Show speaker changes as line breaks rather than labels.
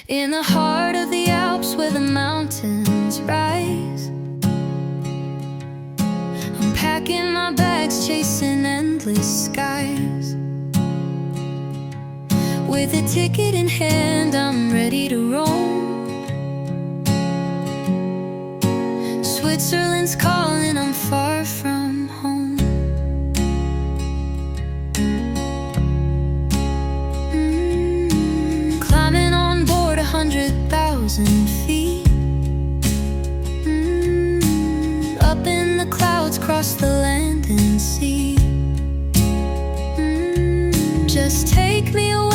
in the heart of the Alps where the mountains rise. I'm packing my bags, chasing endless skies. With a ticket in hand, I'm ready to roam. Switzerland's calling, I'm far from home. Climbing on board 100,000 feet. Up in the clouds, cross the land and sea. Just take me away